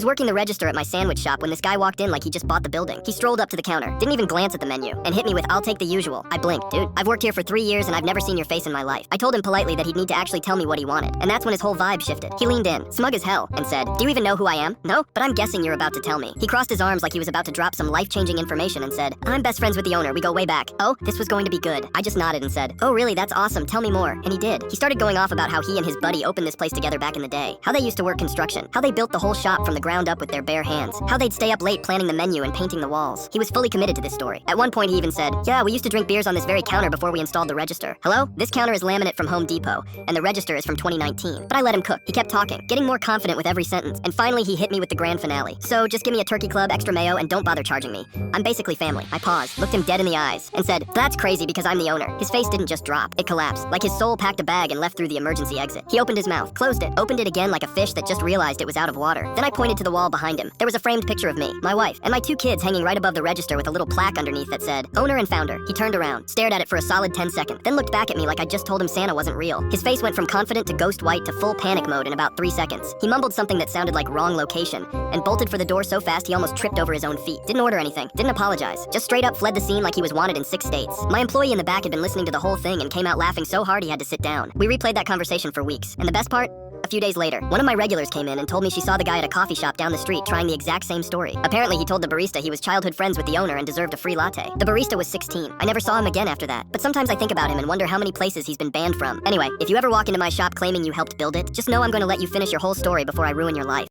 was working the register at my sandwich shop when this guy walked in like he just bought the building. He strolled up to the counter, didn't even glance at the menu, and hit me with, "I'll take the usual." I blinked. "Dude, I've worked here for 3 years and I've never seen your face in my life." I told him politely that he'd need to actually tell me what he wanted, and that's when his whole vibe shifted. He leaned in, smug as hell, and said, "Do you even know who I am?" "No, but I'm guessing you're about to tell me." He crossed his arms like he was about to drop some life-changing information and said, "I'm best friends with the owner, we go way back." Oh, this was going to be good. I just nodded and said, "Oh really, that's awesome, tell me more." And he did. He started going off about how he and his buddy opened this place together back in the day, how they used to work construction, how they built the whole shop from the ground up with their bare hands, how they'd stay up late planning the menu and painting the walls. He was fully committed to this story. At one point he even said, "Yeah, we used to drink beers on this very counter before we installed the register." Hello? This counter is laminate from Home Depot, and the register is from 2019. But I let him cook. He kept talking, getting more confident with every sentence, and finally he hit me with the grand finale. "So just give me a turkey club, extra mayo, and don't bother charging me. I'm basically family." I paused, looked him dead in the eyes, and said, "That's crazy because I'm the owner." His face didn't just drop, it collapsed, like his soul packed a bag and left through the emergency exit. He opened his mouth, closed it, opened it again like a fish that just realized it was out of water. Then I pointed to the wall behind him. There was a framed picture of me, my wife, and my 2 kids hanging right above the register with a little plaque underneath that said, "Owner and founder." He turned around, stared at it for a solid 10 seconds, then looked back at me like I just told him Santa wasn't real. His face went from confident to ghost white to full panic mode in about 3 seconds. He mumbled something that sounded like wrong location, and bolted for the door so fast he almost tripped over his own feet. Didn't order anything, didn't apologize, just straight up fled the scene like he was wanted in 6 states. My employee in the back had been listening to the whole thing and came out laughing so hard he had to sit down. We replayed that conversation for weeks, and the best part? A few days later, one of my regulars came in and told me she saw the guy at a coffee shop down the street trying the exact same story. Apparently he told the barista he was childhood friends with the owner and deserved a free latte. The barista was 16. I never saw him again after that, but sometimes I think about him and wonder how many places he's been banned from. Anyway, if you ever walk into my shop claiming you helped build it, just know I'm going to let you finish your whole story before I ruin your life.